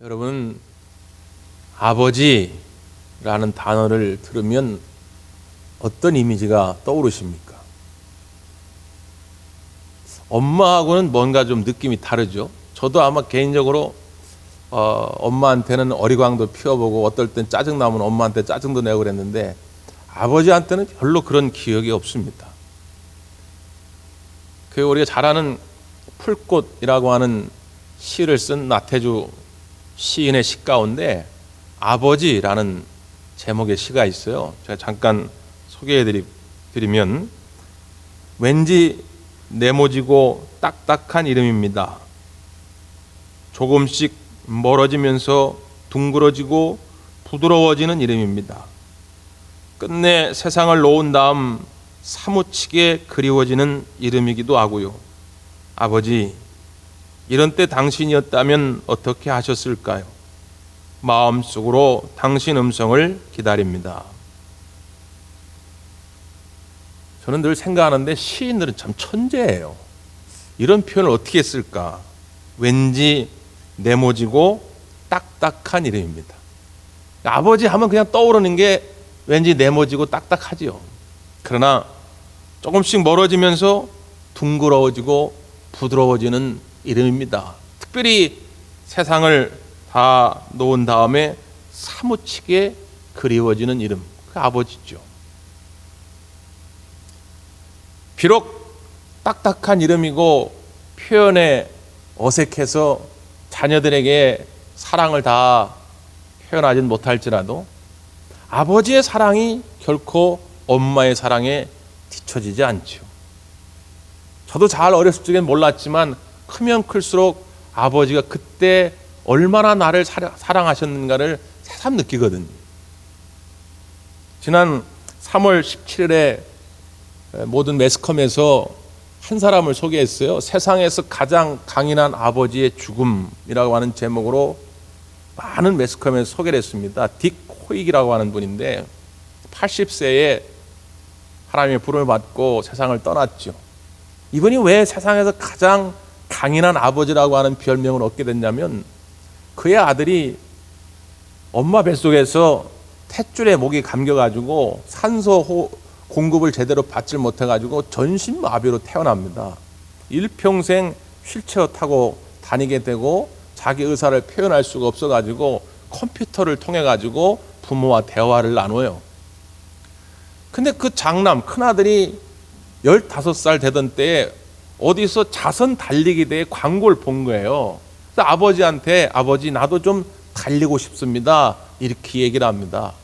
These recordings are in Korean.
여러분, 아버지라는 단어를 들으면 어떤 이미지가 떠오르십니까? 엄마하고는 뭔가 좀 느낌이 다르죠. 저도 아마 개인적으로 엄마한테는 어리광도 피워보고 어떨 땐 짜증나면 엄마한테 짜증도 내고 그랬는데 아버지한테는 별로 그런 기억이 없습니다. 그 우리가 잘 아는 풀꽃이라고 하는 시를 쓴 나태주 시인의 시 가운데 아버지라는 제목의 시가 있어요. 제가 잠깐 소개해드리면 왠지 네모지고 딱딱한 이름입니다. 조금씩 멀어지면서 둥그러지고 부드러워지는 이름입니다. 끝내 세상을 놓은 다음 사무치게 그리워지는 이름이기도 하고요. 아버지, 이런 때 당신이었다면 어떻게 하셨을까요? 마음속으로 당신 음성을 기다립니다. 저는 늘 생각하는데 시인들은 참 천재예요. 이런 표현을 어떻게 했을까? 왠지 네모지고 딱딱한 이름입니다. 아버지 하면 그냥 떠오르는 게 왠지 네모지고 딱딱하지요. 그러나 조금씩 멀어지면서 둥그러워지고 부드러워지는 이름입니다. 특별히 세상을 다 놓은 다음에 사무치게 그리워지는 이름, 그 아버지죠. 비록 딱딱한 이름이고 표현에 어색해서 자녀들에게 사랑을 다 표현하진 못할지라도 아버지의 사랑이 결코 엄마의 사랑에 뒤처지지 않죠. 저도 잘 어렸을 적엔 몰랐지만 크면 클수록 아버지가 그때 얼마나 나를 사랑하셨는가를 새삼 느끼거든요. 지난 3월 17일에 모든 매스컴에서 한 사람을 소개했어요. 세상에서 가장 강인한 아버지의 죽음이라고 하는 제목으로 많은 매스컴에서 소개를 했습니다. 딕 호익이라고 하는 분인데 80세에 하나님의 부름을 받고 세상을 떠났죠. 이분이 왜 세상에서 가장 강인한 아버지라고 하는 별명을 얻게 됐냐면 그의 아들이 엄마 뱃속에서 탯줄에 목이 감겨가지고 산소 공급을 제대로 받지 못해가지고 전신마비로 태어납니다. 일평생 휠체어 타고 다니게 되고 자기 의사를 표현할 수가 없어가지고 컴퓨터를 통해가지고 부모와 대화를 나눠요. 근데 그 장남, 큰아들이 15살 되던 때에 어디서 자선 달리기 대회 광고를 본 거예요. 그래서 아버지한테 아버지 나도 좀 달리고 싶습니다. 이렇게 얘기를 합니다.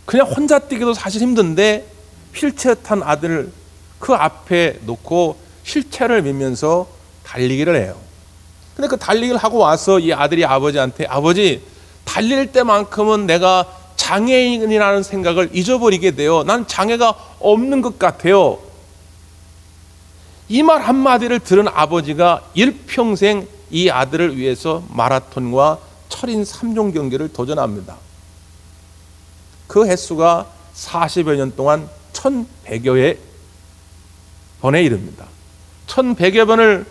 그냥 혼자 뛰기도 사실 힘든데 휠체어 탄 아들을 그 앞에 놓고 휠체어를 밀면서 달리기를 해요. 근데 그 달리기를 하고 와서 이 아들이 아버지한테 아버지 달릴 때만큼은 내가 장애인이라는 생각을 잊어버리게 돼요. 난 장애가 없는 것 같아요. 이 말 한마디를 들은 아버지가 일평생 이 아들을 위해서 마라톤과 철인 3종 경기를 도전합니다. 그 횟수가 40여 년 동안 1100여 번에 이릅니다. 1100여 번을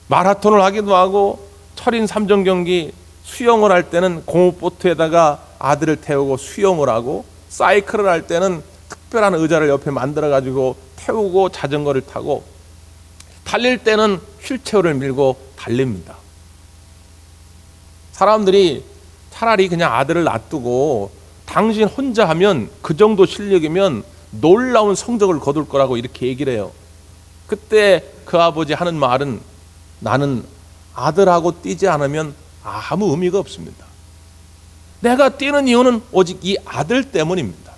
마라톤을 하기도 하고 철인 3종 경기 수영을 할 때는 고무보트에다가 아들을 태우고 수영을 하고 사이클을 할 때는 특별한 의자를 옆에 만들어가지고 태우고 자전거를 타고 달릴 때는 휠체어를 밀고 달립니다. 사람들이 차라리 그냥 아들을 놔두고 당신 혼자 하면 그 정도 실력이면 놀라운 성적을 거둘 거라고 이렇게 얘기를 해요. 그때 그 아버지 하는 말은 나는 아들하고 뛰지 않으면 아무 의미가 없습니다. 내가 뛰는 이유는 오직 이 아들 때문입니다.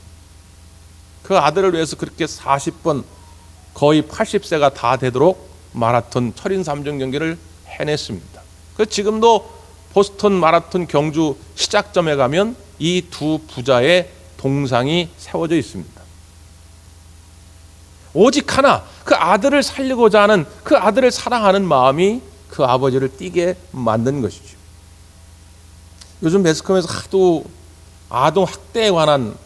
그 아들을 위해서 그렇게 40번 거의 80세가 다 되도록 마라톤 철인 3종 경기를 해냈습니다. 그래서 지금도 보스턴 마라톤 경주 시작점에 가면 이 두 부자의 동상이 세워져 있습니다. 오직 하나, 그 아들을 살리고자 하는, 그 아들을 사랑하는 마음이 그 아버지를 뛰게 만든 것이죠. 요즘 매스컴에서 하도 아동 학대에 관한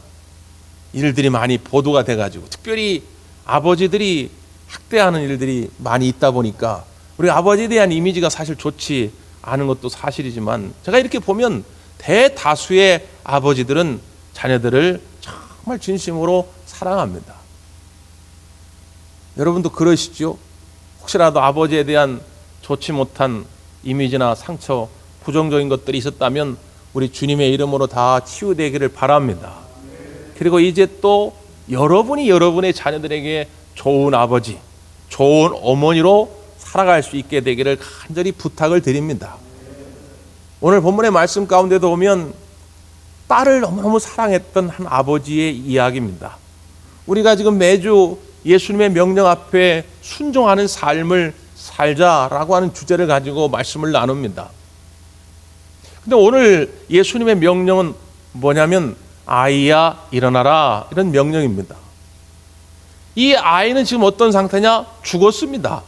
일들이 많이 보도가 돼가지고 특별히 아버지들이 학대하는 일들이 많이 있다 보니까 우리 아버지에 대한 이미지가 사실 좋지 아는 것도 사실이지만 제가 이렇게 보면 대다수의 아버지들은 자녀들을 정말 진심으로 사랑합니다. 여러분도 그러시죠? 혹시라도 아버지에 대한 좋지 못한 이미지나 상처, 부정적인 것들이 있었다면 우리 주님의 이름으로 다 치유되기를 바랍니다. 그리고 이제 또 여러분이 여러분의 자녀들에게 좋은 아버지, 좋은 어머니로 살아갈 수 있게 되기를 간절히 부탁을 드립니다. 오늘 본문의 말씀 가운데도 보면 딸을 너무너무 사랑했던 한 아버지의 이야기입니다. 우리가 지금 매주 예수님의 명령 앞에 순종하는 삶을 살자라고 하는 주제를 가지고 말씀을 나눕니다. 근데 오늘 예수님의 명령은 뭐냐면 아이야 일어나라, 이런 명령입니다. 이 아이는 지금 어떤 상태냐? 죽었습니다.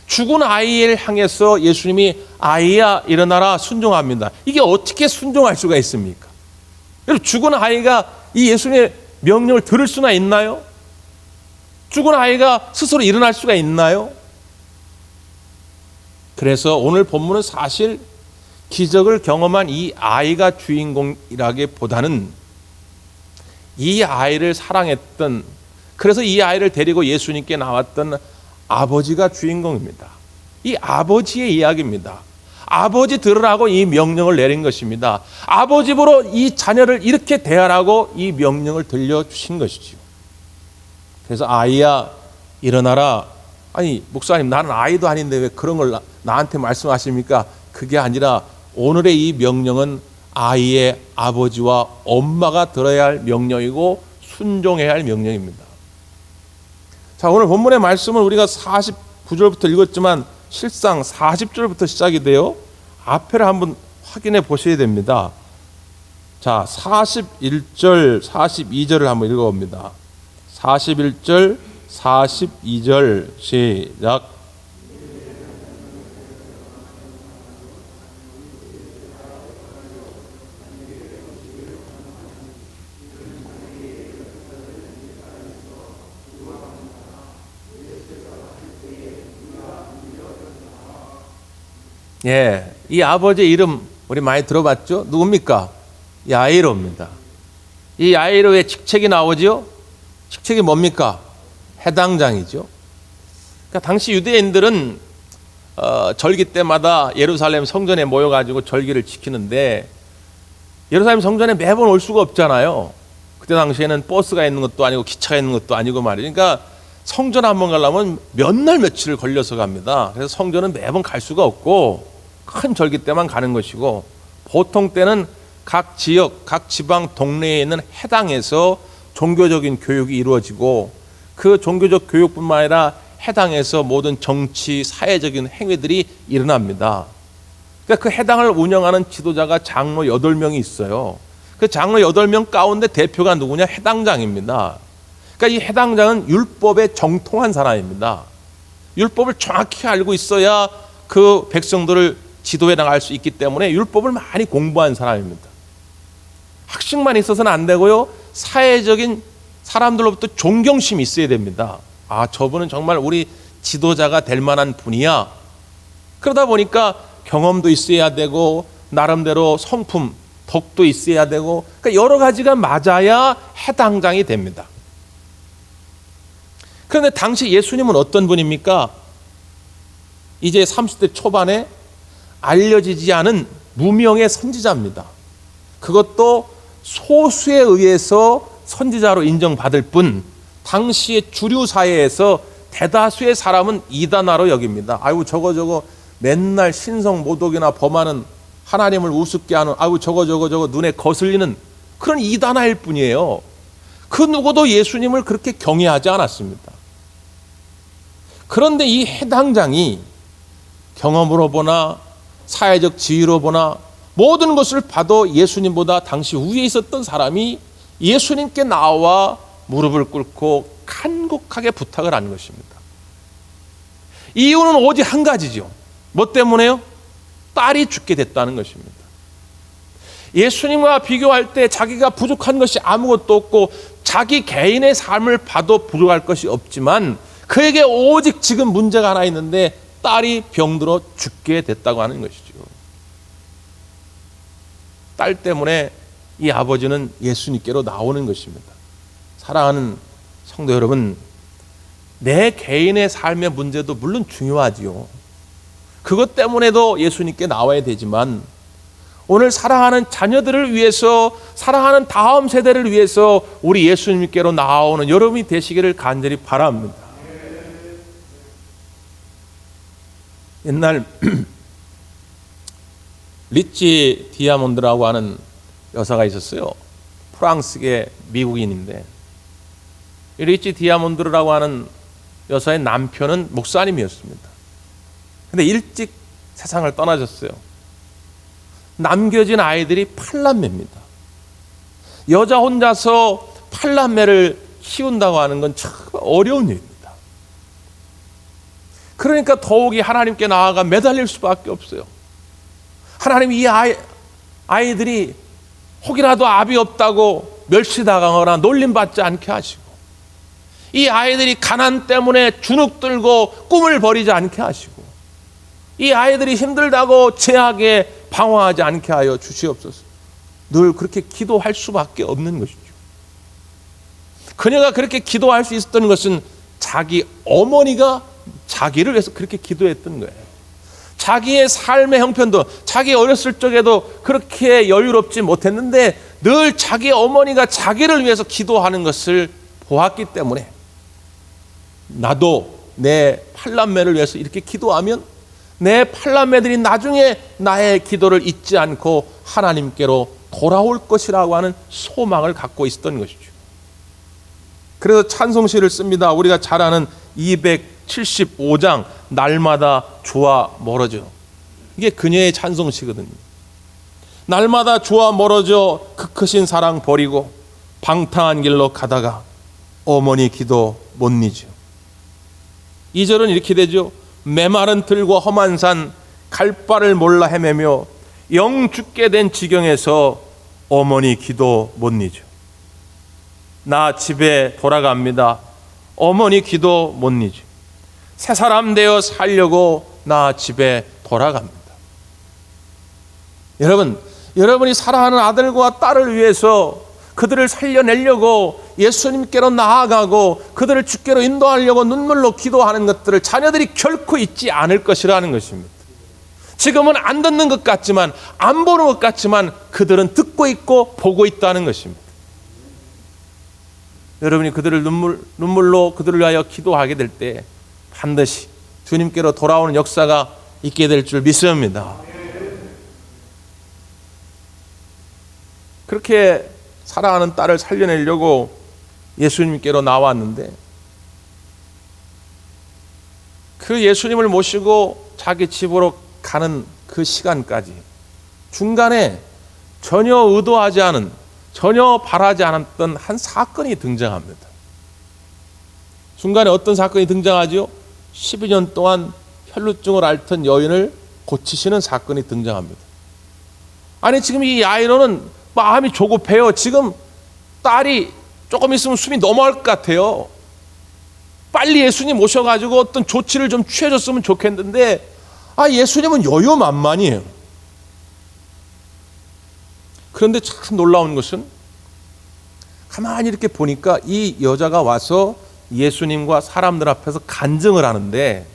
죽은 아이를 향해서 예수님이 아이야 일어나라 순종합니다. 이게 어떻게 순종할 수가 있습니까? 여러분, 죽은 아이가 이 예수님의 명령을 들을 수나 있나요? 죽은 아이가 스스로 일어날 수가 있나요? 그래서 오늘 본문은 사실 기적을 경험한 이 아이가 주인공이라기보다는 이 아이를 사랑했던, 그래서 이 아이를 데리고 예수님께 나왔던 아버지가 주인공입니다. 이 아버지의 이야기입니다. 아버지 들으라고 이 명령을 내린 것입니다. 아버지 보러 이 자녀를 이렇게 대하라고 이 명령을 들려주신 것이지요. 그래서 아이야 일어나라. 아니 목사님, 나는 아이도 아닌데 왜 그런 걸 나한테 말씀하십니까? 그게 아니라 오늘의 이 명령은 아이의 아버지와 엄마가 들어야 할 명령이고 순종해야 할 명령입니다. 자, 오늘 본문의 말씀은 우리가 49절부터 읽었지만 실상 40절부터 시작이 돼요. 앞에를 한번 확인해 보셔야 됩니다. 자, 41절, 42절을 한번 읽어봅니다. 41절, 42절 시작. 예, 이 아버지의 이름 우리 많이 들어봤죠? 누굽니까? 야이로입니다. 이 야이로의 직책이 나오죠? 직책이 뭡니까? 해당장이죠. 그러니까 당시 유대인들은 절기 때마다 예루살렘 성전에 모여가지고 절기를 지키는데 예루살렘 성전에 매번 올 수가 없잖아요. 그때 당시에는 버스가 있는 것도 아니고 기차가 있는 것도 아니고 말이에요. 그러니까 성전 한번 가려면 몇 날 며칠을 걸려서 갑니다. 그래서 성전은 매번 갈 수가 없고 큰 절기 때만 가는 것이고, 보통 때는 각 지역, 각 지방 동네에 있는 해당에서 종교적인 교육이 이루어지고 그 종교적 교육뿐만 아니라 해당에서 모든 정치, 사회적인 행위들이 일어납니다. 그러니까 그 해당을 운영하는 지도자가 장로 8명이 있어요. 그 장로 8명 가운데 대표가 누구냐? 해당장입니다. 그러니까 이 해당장은 율법에 정통한 사람입니다. 율법을 정확히 알고 있어야 그 백성들을 지도해 나갈 수 있기 때문에 율법을 많이 공부한 사람입니다. 학식만 있어서는 안 되고요. 사회적인 사람들로부터 존경심이 있어야 됩니다. 아, 저분은 정말 우리 지도자가 될 만한 분이야. 그러다 보니까 경험도 있어야 되고 나름대로 성품, 덕도 있어야 되고, 그러니까 여러 가지가 맞아야 해당장이 됩니다. 그런데 당시 예수님은 어떤 분입니까? 이제 30대 초반에 알려지지 않은 무명의 선지자입니다. 그것도 소수에 의해서 선지자로 인정받을 뿐 당시의 주류 사회에서 대다수의 사람은 이단화로 여깁니다. 아유 저거 맨날 신성 모독이나 범하는, 하나님을 우습게 하는, 아유 저거 눈에 거슬리는 그런 이단화일 뿐이에요. 그 누구도 예수님을 그렇게 경외하지 않았습니다. 그런데 이 해당장이 경험으로 보나 사회적 지위로 보나 모든 것을 봐도 예수님보다 당시 위에 있었던 사람이 예수님께 나와 무릎을 꿇고 간곡하게 부탁을 한 것입니다. 이유는 오직 한 가지죠. 뭐 때문에요? 딸이 죽게 됐다는 것입니다. 예수님과 비교할 때 자기가 부족한 것이 아무것도 없고 자기 개인의 삶을 봐도 부족할 것이 없지만 그에게 오직 지금 문제가 하나 있는데 딸이 병들어 죽게 됐다고 하는 것이죠. 딸 때문에 이 아버지는 예수님께로 나오는 것입니다. 사랑하는 성도 여러분, 내 개인의 삶의 문제도 물론 중요하지요. 그것 때문에도 예수님께 나와야 되지만 오늘 사랑하는 자녀들을 위해서, 사랑하는 다음 세대를 위해서 우리 예수님께로 나오는 여러분이 되시기를 간절히 바랍니다. 옛날 리치 디아몬드라고 하는 여사가 있었어요. 프랑스계 미국인인데, 이 리치 디아몬드라고 하는 여사의 남편은 목사님이었습니다. 근데 일찍 세상을 떠나셨어요. 남겨진 아이들이 8남매입니다. 여자 혼자서 8남매를 키운다고 하는 건 참 어려운 일입니다. 그러니까 더욱이 하나님께 나아가 매달릴 수밖에 없어요. 하나님, 이 아이들이 혹이라도 압이 없다고 멸시당하거나 놀림받지 않게 하시고, 이 아이들이 가난 때문에 주눅 들고 꿈을 버리지 않게 하시고, 이 아이들이 힘들다고 죄악에 방황하지 않게 하여 주시옵소서. 늘 그렇게 기도할 수밖에 없는 것이죠. 그녀가 그렇게 기도할 수 있었던 것은 자기 어머니가 자기를 위해서 그렇게 기도했던 거예요. 자기의 삶의 형편도, 자기 어렸을 적에도 그렇게 여유롭지 못했는데 늘 자기 어머니가 자기를 위해서 기도하는 것을 보았기 때문에, 나도 내 8남매를 위해서 이렇게 기도하면 내 8남매들이 나중에 나의 기도를 잊지 않고 하나님께로 돌아올 것이라고 하는 소망을 갖고 있었던 것이죠. 그래서 찬송시를 씁니다. 우리가 잘 아는 275장 날마다 주와 멀어져. 이게 그녀의 찬송시거든요. 날마다 주와 멀어져 그 크신 사랑 버리고 방탕한 길로 가다가 어머니 기도 못 잊어. 2절은 이렇게 되죠. 메마른 들과 험한 산 갈 바를 몰라 헤매며 영 죽게 된 지경에서 어머니 기도 못 잊어. 나 집에 돌아갑니다. 어머니 기도 못 잊어. 새 사람 되어 살려고 나 집에 돌아갑니다. 여러분이 사랑하는 아들과 딸을 위해서 그들을 살려내려고 예수님께로 나아가고 그들을 주께로 인도하려고 눈물로 기도하는 것들을 자녀들이 결코 잊지 않을 것이라는 것입니다. 지금은 안 듣는 것 같지만, 안 보는 것 같지만 그들은 듣고 있고 보고 있다는 것입니다. 여러분이 그들을 눈물로 그들을 위하여 기도하게 될 때 반드시 주님께로 돌아오는 역사가 있게 될 줄 믿습니다. 그렇게 사랑하는 딸을 살려내려고 예수님께로 나왔는데, 그 예수님을 모시고 자기 집으로 가는 그 시간까지 중간에 전혀 의도하지 않은, 전혀 바라지 않았던 한 사건이 등장합니다. 중간에 어떤 사건이 등장하죠? 12년 동안 혈루증을 앓던 여인을 고치시는 사건이 등장합니다. 아니, 지금 이 야이로는 마음이 조급해요. 지금 딸이 조금 있으면 숨이 넘어갈 것 같아요. 빨리 예수님 모셔가지고 어떤 조치를 좀 취해줬으면 좋겠는데, 예수님은 여유만만이에요. 그런데 참 놀라운 것은 가만히 이렇게 보니까 이 여자가 와서 예수님과 사람들 앞에서 간증을 하는데,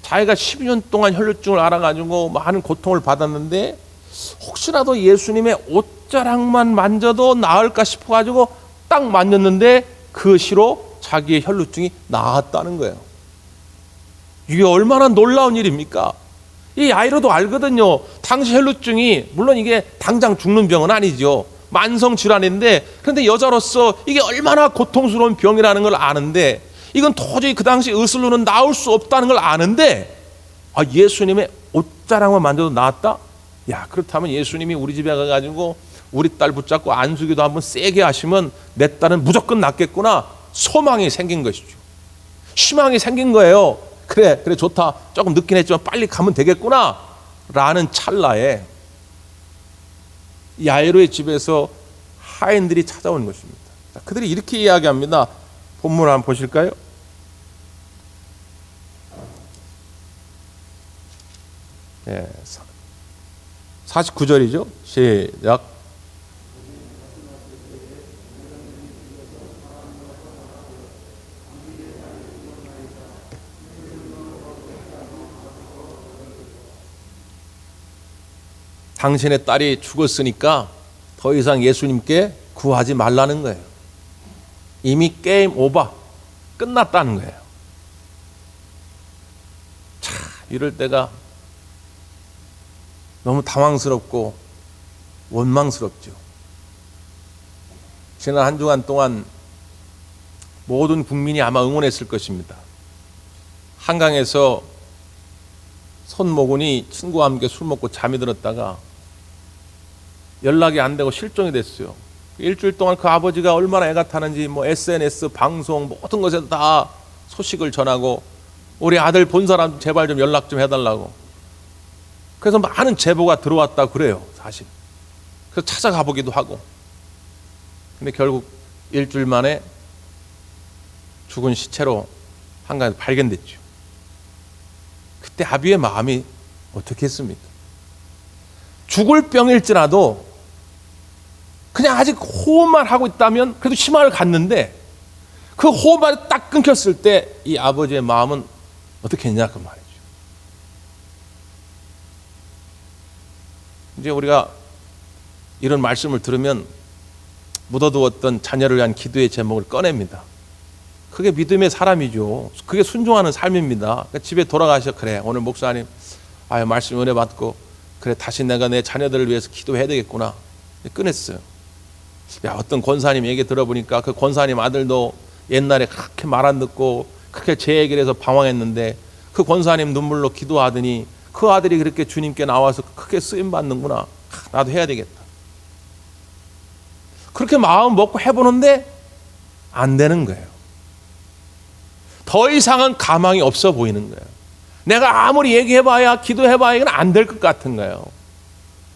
자기가 12년 동안 혈루증을 앓아가지고 많은 고통을 받았는데 혹시라도 예수님의 옷자락만 만져도 나을까 싶어가지고 딱 만졌는데 그 시로 자기의 혈루증이 나았다는 거예요. 이게 얼마나 놀라운 일입니까? 이 아이로도 알거든요. 당시 혈루증이, 물론 이게 당장 죽는 병은 아니죠. 만성 질환인데, 그런데 여자로서 이게 얼마나 고통스러운 병이라는 걸 아는데, 이건 도저히 그 당시 의술로는 나을 수 없다는 걸 아는데, 예수님의 옷자락만 만져도 나았다? 야, 그렇다면 예수님이 우리 집에 가가지고 우리 딸 붙잡고 안수기도 한번 세게 하시면 내 딸은 무조건 낫겠구나. 소망이 생긴 것이죠. 희망이 생긴 거예요. 그래 좋다. 조금 늦긴 했지만 빨리 가면 되겠구나 라는 찰나에 야이로의 집에서 하인들이 찾아온 것입니다. 그들이 이렇게 이야기합니다. 본문을 한번 보실까요? 예, 49절이죠. 시작. 당신의 딸이 죽었으니까 더 이상 예수님께 구하지 말라는 거예요. 이미 게임 오버, 끝났다는 거예요. 참, 이럴 때가 너무 당황스럽고 원망스럽죠. 지난 한 주간 동안 모든 국민이 아마 응원했을 것입니다. 한강에서 손모군이 친구와 함께 술 먹고 잠이 들었다가 연락이 안 되고 실종이 됐어요. 일주일 동안 그 아버지가 얼마나 애가 타는지 SNS, 방송 모든 것에 다 소식을 전하고 우리 아들 본 사람 제발 좀 연락 좀 해달라고. 그래서 많은 제보가 들어왔다고 그래요, 사실. 그래서 찾아가 보기도 하고. 근데 결국 일주일 만에 죽은 시체로 한강에서 발견됐죠. 그때 아비의 마음이 어떻게 했습니까? 죽을 병일지라도 그냥 아직 호흡만 하고 있다면 그래도 희망을 갖는데 그 호흡만 딱 끊겼을 때 이 아버지의 마음은 어떻게 했냐 그 말이죠. 이제 우리가 이런 말씀을 들으면 묻어두었던 자녀를 위한 기도의 제목을 꺼냅니다. 그게 믿음의 사람이죠. 그게 순종하는 삶입니다. 그러니까 집에 돌아가셔. 그래, 오늘 목사님 말씀 은혜 받고 그래, 다시 내가 내 자녀들을 위해서 기도해야 되겠구나. 꺼냈어요. 어떤 권사님 얘기 들어보니까 그 권사님 아들도 옛날에 그렇게 말 안 듣고 그렇게 제 얘기를 해서 방황했는데 그 권사님 눈물로 기도하더니 그 아들이 그렇게 주님께 나와서 크게 쓰임 받는구나. 나도 해야 되겠다. 그렇게 마음 먹고 해보는데 안 되는 거예요. 더 이상은 가망이 없어 보이는 거예요. 내가 아무리 얘기해봐야 기도해봐야 이건 안 될 것 같은 거예요.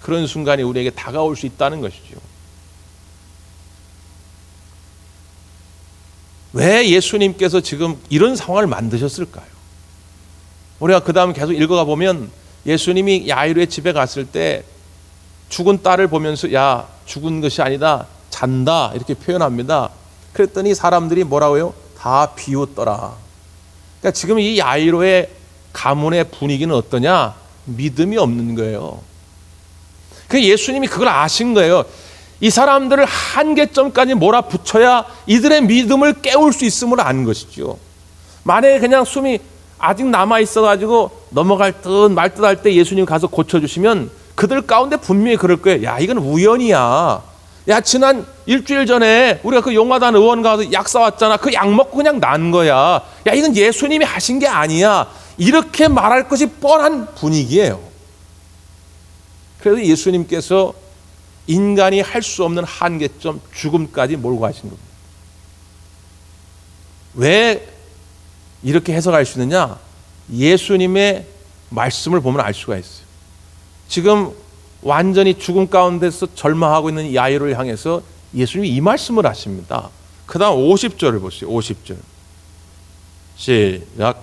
그런 순간이 우리에게 다가올 수 있다는 것이죠. 왜 예수님께서 지금 이런 상황을 만드셨을까요? 우리가 그 다음 계속 읽어가 보면 예수님이 야이로의 집에 갔을 때 죽은 딸을 보면서 야, 죽은 것이 아니다, 잔다 이렇게 표현합니다. 그랬더니 사람들이 뭐라고요? 다 비웃더라. 그러니까 지금 이 야이로의 가문의 분위기는 어떠냐? 믿음이 없는 거예요. 그 예수님이 그걸 아신 거예요. 이 사람들을 한계점까지 몰아붙여야 이들의 믿음을 깨울 수 있음을 안 것이죠. 만약에 그냥 숨이 아직 남아 있어가지고 넘어갈 듯 말 듯 할 때 예수님 가서 고쳐주시면 그들 가운데 분명히 그럴 거예요. 야, 이건 우연이야. 야, 지난 일주일 전에 우리가 그 용화단 의원 가서 약 사왔잖아. 그 약 먹고 그냥 난 거야. 야, 이건 예수님이 하신 게 아니야. 이렇게 말할 것이 뻔한 분위기예요. 그래서 예수님께서 인간이 할 수 없는 한계점 죽음까지 몰고 가신 겁니다. 왜 이렇게 해석할 수 있느냐? 예수님의 말씀을 보면 알 수가 있어요. 지금 완전히 죽음 가운데서 절망하고 있는 야이로를 향해서 예수님이 이 말씀을 하십니다. 그 다음 50절을 보세요. 50절 시작.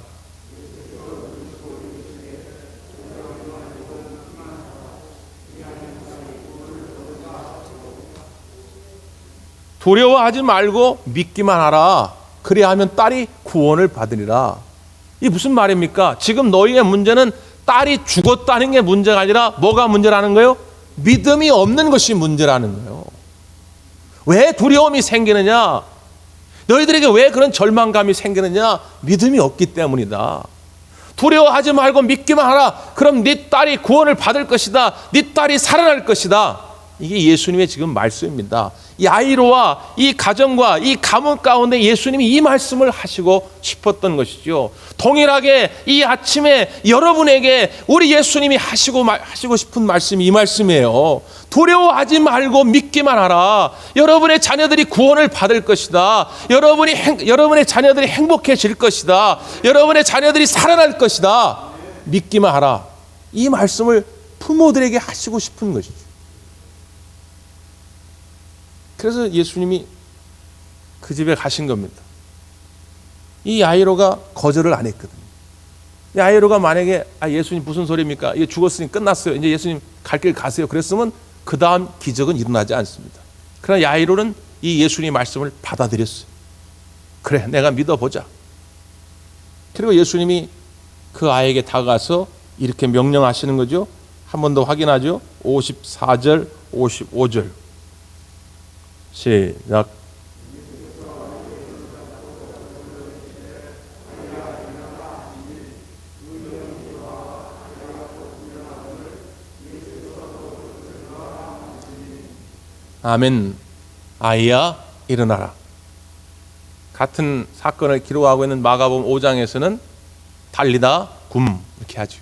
두려워하지 말고 믿기만 하라. 그래야 하면 딸이 구원을 받으리라. 이게 무슨 말입니까? 지금 너희의 문제는 딸이 죽었다는 게 문제가 아니라 뭐가 문제라는 거예요? 믿음이 없는 것이 문제라는 거예요. 왜 두려움이 생기느냐? 너희들에게 왜 그런 절망감이 생기느냐? 믿음이 없기 때문이다. 두려워하지 말고 믿기만 하라. 그럼 네 딸이 구원을 받을 것이다. 네 딸이 살아날 것이다. 이게 예수님의 지금 말씀입니다. 야이로와 이 가정과 이 가문 가운데 예수님이 이 말씀을 하시고 싶었던 것이죠. 동일하게 이 아침에 여러분에게 우리 예수님이 하시고 싶은 말씀이 이 말씀이에요. 두려워하지 말고 믿기만 하라. 여러분의 자녀들이 구원을 받을 것이다. 여러분의 자녀들이 행복해질 것이다. 여러분의 자녀들이 살아날 것이다. 믿기만 하라. 이 말씀을 부모들에게 하시고 싶은 것이죠. 그래서 예수님이 그 집에 가신 겁니다. 이 야이로가 거절을 안 했거든요. 야이로가 만약에 예수님 무슨 소리입니까? 이게 죽었으니 끝났어요. 이제 예수님 갈 길 가세요. 그랬으면 그 다음 기적은 일어나지 않습니다. 그러나 야이로는 이 예수님의 말씀을 받아들였어요. 그래, 내가 믿어보자. 그리고 예수님이 그 아이에게 다가가서 이렇게 명령하시는 거죠. 한 번 더 확인하죠. 54절, 55절. 시작. 아멘. 아이야, 일어나라. 같은 사건을 기록하고 있는 마가복음 5장에서는 달리다 굼 이렇게 하죠.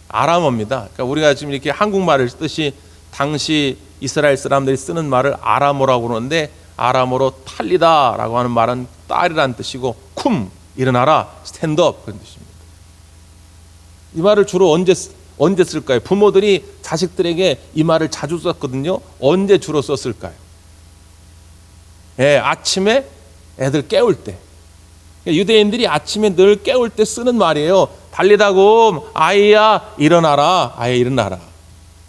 아람어입니다. 그러니까 우리가 지금 이렇게 한국말을 쓰듯이 당시 이스라엘 사람들이 쓰는 말을 아람어라고 그러는데, 아람어로 탈리다라고 하는 말은 딸이라는 뜻이고, 쿰 일어나라, 스탠드업 그런 뜻입니다. 이 말을 주로 언제 쓸까요? 부모들이 자식들에게 이 말을 자주 썼거든요. 언제 주로 썼을까요? 아침에 애들 깨울 때. 유대인들이 아침에 늘 깨울 때 쓰는 말이에요. 달리다 굼, 아이야 일어나라, 아이야 일어나라.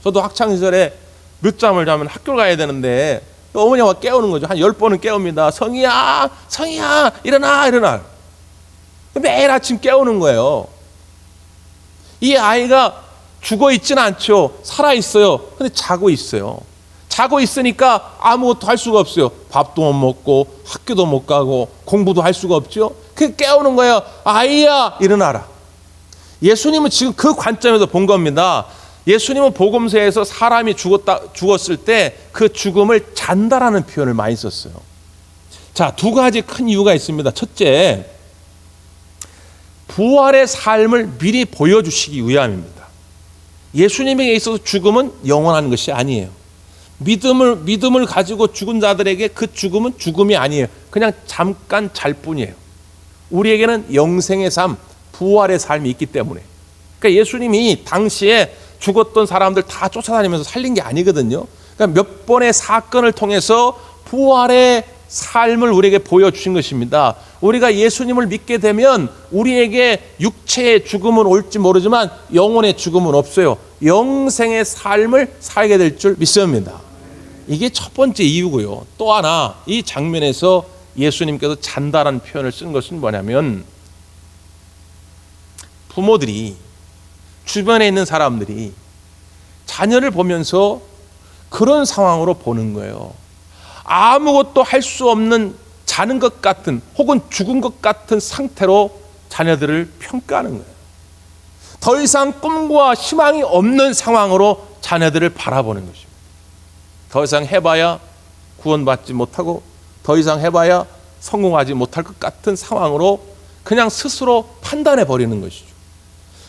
저도 학창시절에 늦잠을 자면 학교를 가야 되는데 어머니가 깨우는 거죠. 한 10번은 깨웁니다. 성희야, 성희야, 일어나, 일어나. 매일 아침 깨우는 거예요. 이 아이가 죽어 있지는 않죠. 살아 있어요. 근데 자고 있어요. 자고 있으니까 아무것도 할 수가 없어요. 밥도 못 먹고 학교도 못 가고 공부도 할 수가 없죠. 그 깨우는 거예요. 아이야 일어나라. 예수님은 지금 그 관점에서 본 겁니다. 예수님은 복음서에서 사람이 죽었을 때 그 죽음을 잔다라는 표현을 많이 썼어요. 자, 두 가지 큰 이유가 있습니다. 첫째, 부활의 삶을 미리 보여주시기 위함입니다. 예수님에게 있어서 죽음은 영원한 것이 아니에요. 믿음을 가지고 죽은 자들에게 그 죽음은 죽음이 아니에요. 그냥 잠깐 잘 뿐이에요. 우리에게는 영생의 삶, 부활의 삶이 있기 때문에. 그러니까 예수님이 당시에 죽었던 사람들 다 쫓아다니면서 살린 게 아니거든요. 그러니까 몇 번의 사건을 통해서 부활의 삶을 우리에게 보여주신 것입니다. 우리가 예수님을 믿게 되면 우리에게 육체의 죽음은 올지 모르지만 영혼의 죽음은 없어요. 영생의 삶을 살게 될 줄 믿습니다. 이게 첫 번째 이유고요. 또 하나, 이 장면에서 예수님께서 잔다라는 표현을 쓴 것은 뭐냐면, 부모들이, 주변에 있는 사람들이 자녀를 보면서 그런 상황으로 보는 거예요. 아무것도 할 수 없는, 자는 것 같은 혹은 죽은 것 같은 상태로 자녀들을 평가하는 거예요. 더 이상 꿈과 희망이 없는 상황으로 자녀들을 바라보는 것입니다. 더 이상 해봐야 구원받지 못하고 더 이상 해봐야 성공하지 못할 것 같은 상황으로 그냥 스스로 판단해 버리는 것이죠.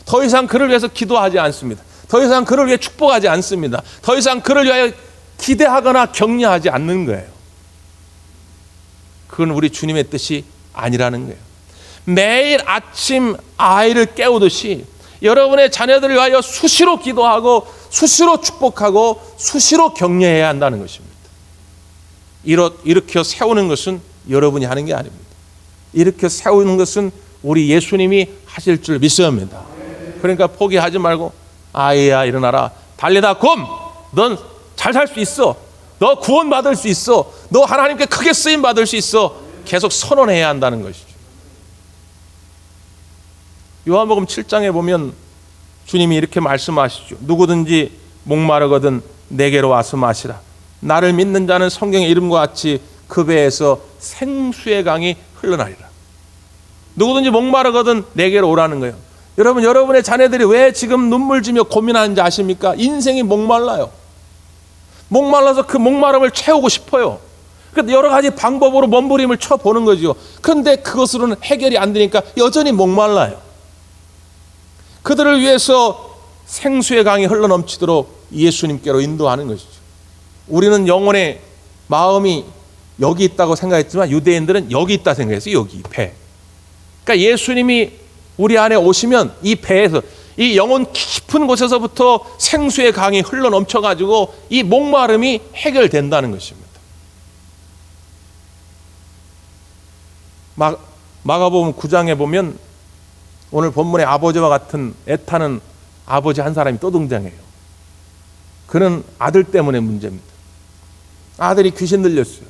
더 이상 그를 위해서 기도하지 않습니다. 더 이상 그를 위해 축복하지 않습니다. 더 이상 그를 위하여 기대하거나 격려하지 않는 거예요. 그건 우리 주님의 뜻이 아니라는 거예요. 매일 아침 아이를 깨우듯이 여러분의 자녀들을 위하여 수시로 기도하고 수시로 축복하고 수시로 격려해야 한다는 것입니다. 일으켜 세우는 것은 여러분이 하는 게 아닙니다. 일으켜 세우는 것은 우리 예수님이 하실 줄 믿습니다. 그러니까 포기하지 말고 아이야 일어나라, 달리다 굼, 넌 잘 살 수 있어, 너 구원받을 수 있어, 너 하나님께 크게 쓰임받을 수 있어, 계속 선언해야 한다는 것이죠. 요한복음 7장에 보면 주님이 이렇게 말씀하시죠. 누구든지 목마르거든 내게로 와서 마시라. 나를 믿는 자는 성경의 이름과 같이 그 배에서 생수의 강이 흘러나리라. 누구든지 목마르거든 내게로 오라는 거예요. 여러분, 여러분의 자녀들이 왜 지금 눈물 지며 고민하는지 아십니까? 인생이 목말라요. 목말라서 그 목마름을 채우고 싶어요. 그런데 여러 가지 방법으로 몸부림을 쳐보는 거죠. 그런데 그것으로는 해결이 안 되니까 여전히 목말라요. 그들을 위해서 생수의 강이 흘러넘치도록 예수님께로 인도하는 것이죠. 우리는 영혼의 마음이 여기 있다고 생각했지만 유대인들은 여기 있다 생각했어요. 여기 배. 그러니까 예수님이 우리 안에 오시면 이 배에서, 이 영혼 깊은 곳에서부터 생수의 강이 흘러넘쳐가지고 이 목마름이 해결된다는 것입니다. 마가복음 9장에 보면 오늘 본문의 아버지와 같은 애타는 아버지 한 사람이 또 등장해요. 그는 아들 때문에 문제입니다. 아들이 귀신 들렸어요.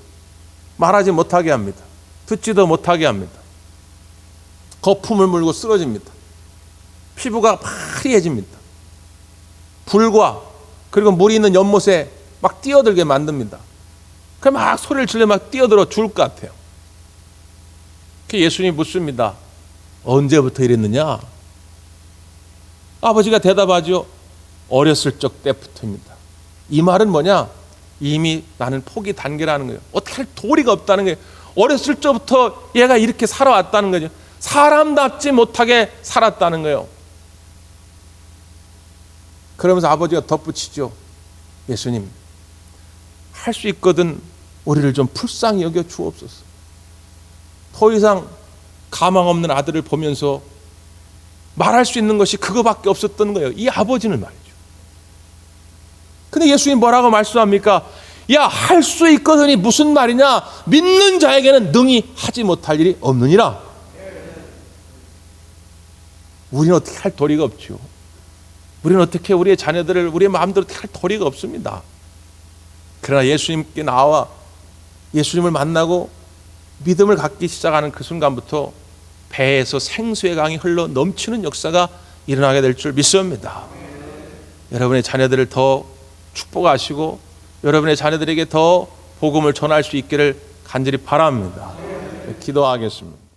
말하지 못하게 합니다. 듣지도 못하게 합니다. 거품을 물고 쓰러집니다. 피부가 파리해집니다. 불과 그리고 물이 있는 연못에 막 뛰어들게 만듭니다. 그럼 막 소리를 지르며 막 뛰어들어 죽을 것 같아요. 예수님이 묻습니다. 언제부터 이랬느냐? 아버지가 대답하죠. 어렸을 적 때부터입니다. 이 말은 뭐냐? 이미 나는 포기 단계라는 거예요. 어떻게 할 도리가 없다는 거예요. 어렸을 적부터 얘가 이렇게 살아왔다는 거죠. 사람답지 못하게 살았다는 거예요. 그러면서 아버지가 덧붙이죠. 예수님, 할 수 있거든 우리를 좀 불쌍히 여겨 주옵소서. 더 이상 가망 없는 아들을 보면서 말할 수 있는 것이 그거밖에 없었던 거예요. 이 아버지는 말이죠. 근데 예수님 뭐라고 말씀합니까? 야, 할 수 있거든이 무슨 말이냐? 믿는 자에게는 능히 하지 못할 일이 없느니라. 우리는 어떻게 할 도리가 없죠. 우리는 어떻게 우리의 자녀들을 우리의 마음대로 어떻게 할 도리가 없습니다. 그러나 예수님께 나와 예수님을 만나고 믿음을 갖기 시작하는 그 순간부터 배에서 생수의 강이 흘러 넘치는 역사가 일어나게 될 줄 믿습니다. 여러분의 자녀들을 더 축복하시고 여러분의 자녀들에게 더 복음을 전할 수 있기를 간절히 바랍니다. 기도하겠습니다.